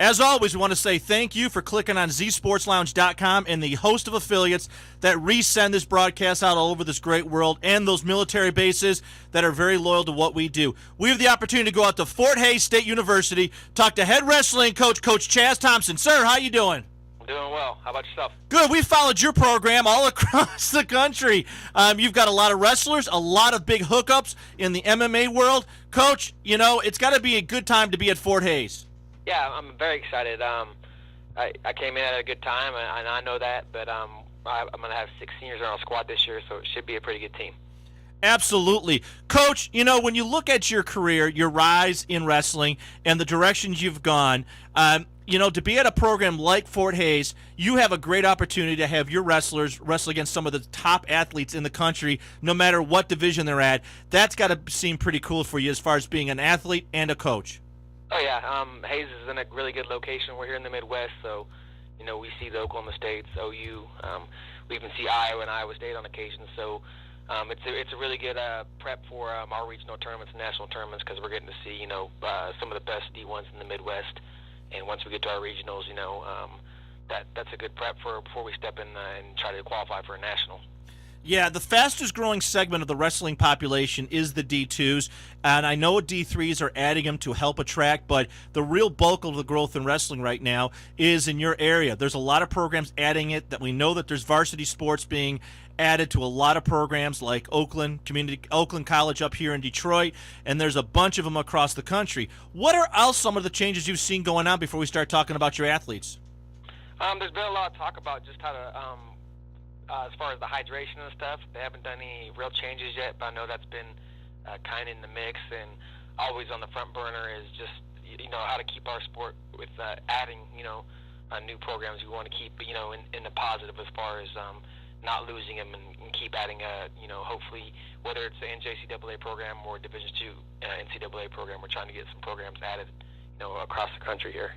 As always, we want to say thank you for clicking on zsportslounge.com and the host of affiliates that resend this broadcast out all over this great world, and those military bases that are very loyal to what we do. We have the opportunity to go out to Fort Hays State University, talk to head wrestling coach, Coach Chas Thompson. Sir, how you doing? Doing well. How about yourself? Good. We followed your program all across the country. You've got a lot of wrestlers, a lot of big hookups in the MMA world. Coach, it's got to be a good time to be at Fort Hays. Yeah, I'm very excited. I came in at a good time, and I know that, but I'm going to have 6 seniors on our squad this year, so it should be a pretty good team. Absolutely. Coach, when you look at your career, your rise in wrestling, and the directions you've gone, to be at a program like Fort Hays, you have a great opportunity to have your wrestlers wrestle against some of the top athletes in the country, no matter what division they're at. That's got to seem pretty cool for you as far as being an athlete and a coach. Oh, yeah. Hayes is in a really good location. We're here in the Midwest, so, we see the Oklahoma States, OU. We even see Iowa and Iowa State on occasion. So it's a really good prep for our regional tournaments and national tournaments, because we're getting to see, some of the best D1s in the Midwest. And once we get to our regionals, that's a good prep before we step in and try to qualify for a national. Yeah, the fastest growing segment of the wrestling population is the D2s, and I know D3s are adding them to help attract, but the real bulk of the growth in wrestling right now is in your area. There's a lot of programs adding it. That we know that there's varsity sports being added to a lot of programs like Oakland College up here in Detroit, and there's a bunch of them across the country. What are else some of the changes you've seen going on before we start talking about your athletes? There's been a lot of talk about just how to as far as the hydration and stuff. They haven't done any real changes yet, but I know that's been kind of in the mix, and always on the front burner is just how to keep our sport with adding new programs. We want to keep in the positive as far as not losing them, and keep adding hopefully, whether it's the NJCAA program or Division II NCAA program, we're trying to get some programs added across the country here.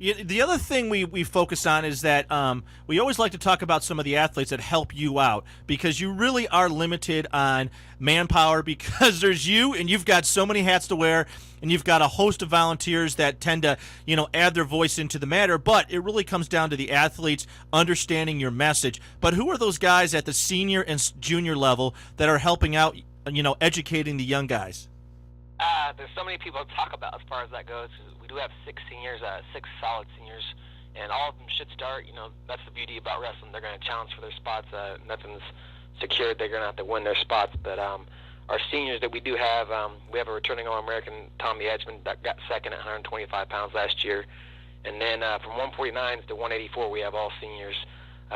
The other thing we focus on is that we always like to talk about some of the athletes that help you out, because you really are limited on manpower, because there's you and you've got so many hats to wear, and you've got a host of volunteers that tend to add their voice into the matter, but it really comes down to the athletes understanding your message. But who are those guys at the senior and junior level that are helping out, educating the young guys? There's so many people to talk about as far as that goes. We do have 6 seniors, 6 solid seniors, and all of them should start. That's the beauty about wrestling. They're going to challenge for their spots. Nothing's secured. They're going to have to win their spots. But our seniors that we do have, we have a returning All-American, Tommy Edgman, that got second at 125 pounds last year. And then from 149s to 184, we have all seniors.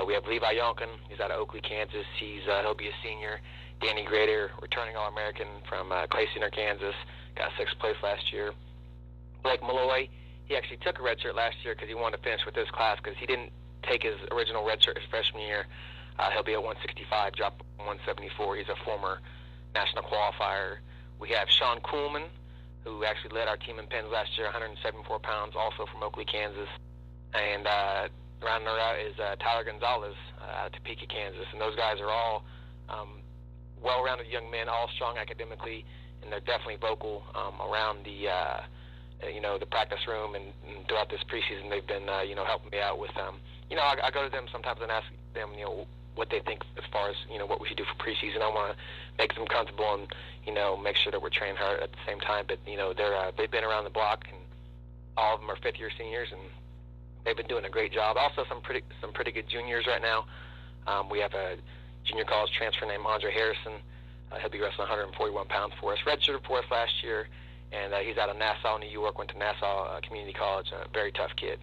We have Levi Yonkin. He's out of Oakley, Kansas. He'll be a senior. Danny Grader, returning All-American from Clay Center, Kansas, got 6th place last year. Blake Malloy, he actually took a red shirt last year because he wanted to finish with this class, because he didn't take his original red shirt his freshman year. He'll be at 165, drop 174. He's a former national qualifier. We have Sean Kuhlman, who actually led our team in pins last year, 174 pounds, also from Oakley, Kansas. And rounding her out is Tyler Gonzalez out of Topeka, Kansas. And those guys are all well-rounded young men, all strong academically, and they're definitely vocal around the practice room, and throughout this preseason they've been helping me out with I go to them sometimes and ask them what they think as far as what we should do for preseason. I want to make them comfortable and make sure that we're training hard at the same time. But they've been around the block, and all of them are 5th-year seniors, and they've been doing a great job. Also some pretty good juniors right now. We have a junior college transfer named Andre Harrison. He'll be wrestling 141 pounds for us. Redshirted for us last year, and he's out of Nassau, New York. Went to Nassau Community College. A very tough kid.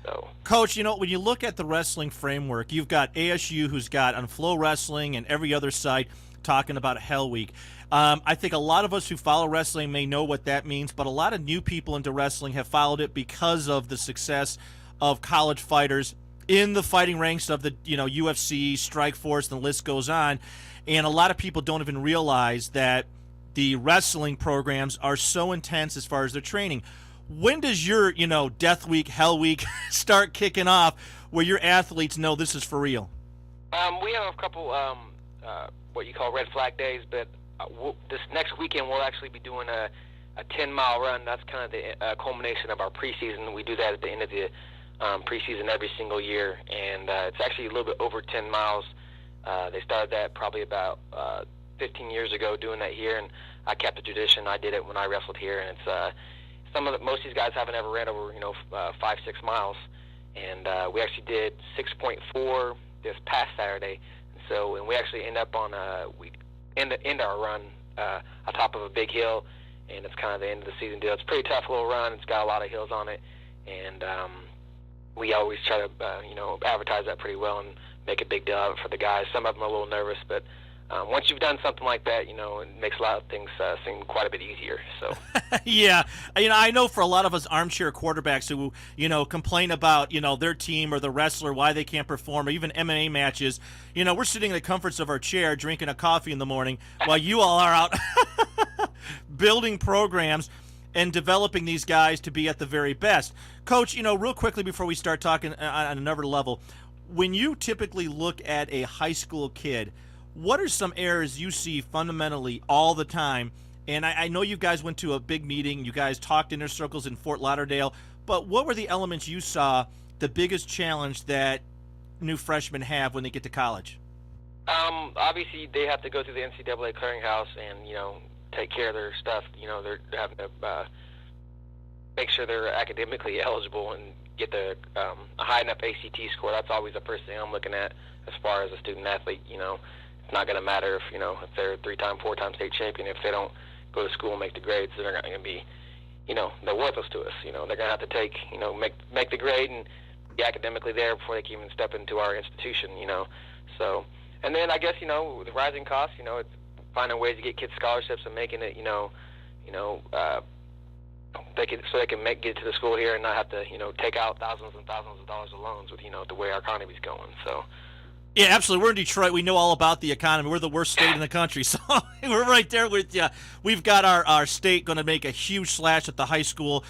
So, Coach, when you look at the wrestling framework, you've got ASU, who's got on Flow Wrestling and every other site talking about Hell Week. I think a lot of us who follow wrestling may know what that means, but a lot of new people into wrestling have followed it because of the success of college fighters in the fighting ranks of the UFC, Strikeforce, and the list goes on. And a lot of people don't even realize that the wrestling programs are so intense as far as their training. When does your Death Week, Hell Week start kicking off, where your athletes know this is for real? We have a couple what you call red flag days, but this next weekend we'll actually be doing a 10-mile run. That's kind of the culmination of our preseason. We do that at the end of the preseason every single year, and it's actually a little bit over 10 miles. They started that probably about 15 years ago, doing that here, and I kept the tradition. I did it when I wrestled here, and it's most of these guys haven't ever ran over 5-6 miles, and we actually did 6.4 this past Saturday. And we actually end up on we end our run on top of a big hill, and it's kind of the end of the season deal. It's a pretty tough little run. It's got a lot of hills on it, and we always try to advertise that pretty well and make a big deal of it for the guys. Some of them are a little nervous, but once you've done something like that, it makes a lot of things seem quite a bit easier. So yeah, I know for a lot of us armchair quarterbacks who complain about their team or the wrestler, why they can't perform, or even MMA matches, we're sitting in the comforts of our chair drinking a coffee in the morning while you all are out building programs and developing these guys to be at the very best. Coach, real quickly before we start talking on another level, when you typically look at a high school kid, what are some errors you see fundamentally all the time? And I know you guys went to a big meeting, you guys talked inner circles in Fort Lauderdale, but what were the elements you saw the biggest challenge that new freshmen have when they get to college? Obviously, they have to go through the NCAA clearinghouse and, take care of their stuff. They're having to make sure they're academically eligible and get a high enough ACT score. That's always the first thing I'm looking at as far as a student athlete. It's not going to matter if they're a 3-time, 4-time state champion. If they don't go to school and make the grades, they're not going to be, they're worthless to us. They're going to have to take, make the grade and be academically there before they can even step into our institution. So, and then I guess with the rising costs, it's finding ways to get kids scholarships and making it, they can get to the school here and not have to, take out thousands and thousands of dollars of loans with, the way our economy's going. So. Yeah, absolutely. We're in Detroit. We know all about the economy. We're the worst state in the country, so we're right there with you. We've got our state going to make a huge slash at the high school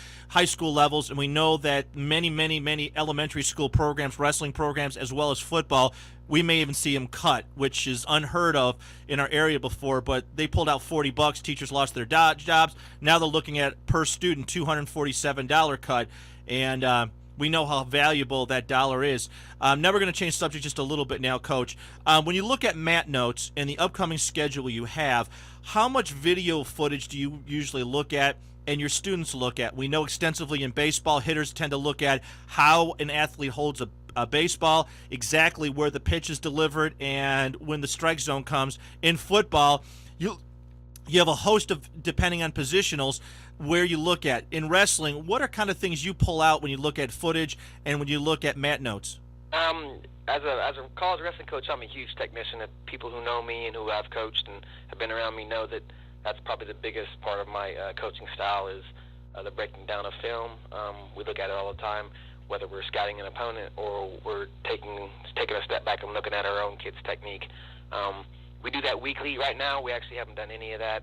levels, and we know that many elementary school programs, wrestling programs, as well as football, we may even see them cut, which is unheard of in our area before. But they pulled out $40. Teachers lost their jobs. Now they're looking at per student $247 cut, and we know how valuable that dollar is. Now we're going to change subject just a little bit now, Coach. When you look at mat notes and the upcoming schedule you have, how much video footage do you usually look at and your students look at? We know extensively in baseball, hitters tend to look at how an athlete holds a baseball, exactly where the pitch is delivered, and when the strike zone comes. In football, you have a host of, depending on positionals, where you look at. In wrestling, what are kind of things you pull out when you look at footage and when you look at mat notes? As a college wrestling coach, I'm a huge technician. People who know me and who I've coached and have been around me know that that's probably the biggest part of my coaching style is the breaking down of film. We look at it all the time, whether we're scouting an opponent or we're taking a step back and looking at our own kids' technique. We do that weekly right now. We actually haven't done any of that.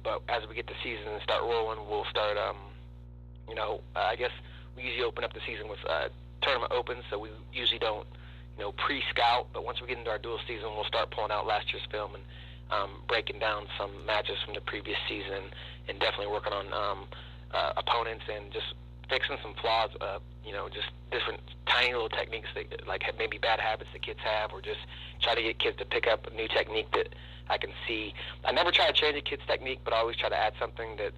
But as we get the season and start rolling, we'll start, I guess we usually open up the season with tournament opens, so we usually don't, pre-scout. But once we get into our dual season, we'll start pulling out last year's film and breaking down some matches from the previous season and definitely working on opponents and just fixing some flaws, just different tiny little techniques that, like maybe bad habits that kids have, or just try to get kids to pick up a new technique that I can see. I never try to change a kid's technique, but I always try to add something that's,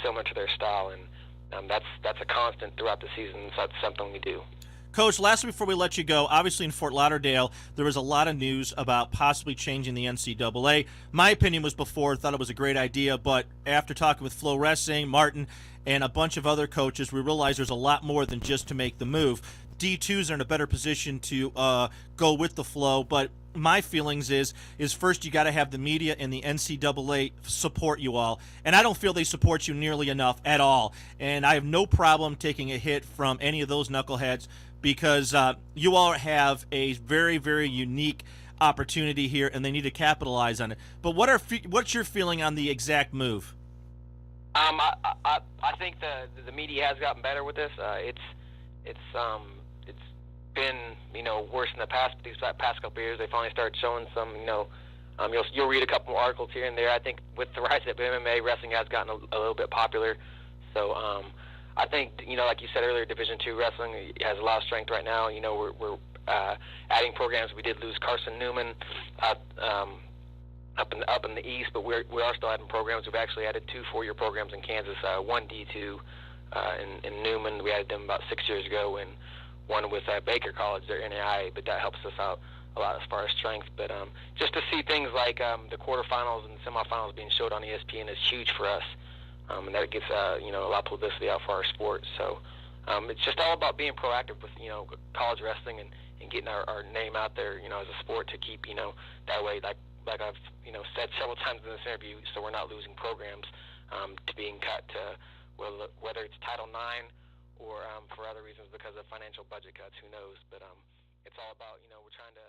similar to their style, and that's a constant throughout the season, so that's something we do. Coach, lastly before we let you go, obviously in Fort Lauderdale, there was a lot of news about possibly changing the NCAA. My opinion was before, thought it was a great idea, but after talking with Flo Ressing, Martin, and a bunch of other coaches, we realized there's a lot more than just to make the move. D2s are in a better position to go with the flow, but my feelings is first you got to have the media and the NCAA support you all, and I don't feel they support you nearly enough at all, and I have no problem taking a hit from any of those knuckleheads because you all have a very, very unique opportunity here, and they need to capitalize on it. But what's your feeling on the exact move? I think the media has gotten better with this. It's been worse in the past, but these past couple of years they finally started showing some You'll read a couple more articles here and there. I think with the rise of MMA, wrestling has gotten a little bit popular. So I think, like you said earlier, Division II wrestling has a lot of strength right now. We're adding programs. We did lose Carson Newman up in the East, but we are still adding programs. We've actually added 2 4-year programs in Kansas, one D2 in Newman. We added them about 6 years ago, and one with Baker College, their NAIA, but that helps us out a lot as far as strength. But just to see things like the quarterfinals and semifinals being showed on ESPN is huge for us, and that gives a lot of publicity out for our sport. So it's just all about being proactive with college wrestling and getting our name out there as a sport to keep that way, like I've said several times in this interview, so we're not losing programs to being cut to whether it's Title IX or for other reasons because of financial budget cuts. Who knows? But it's all about we're trying to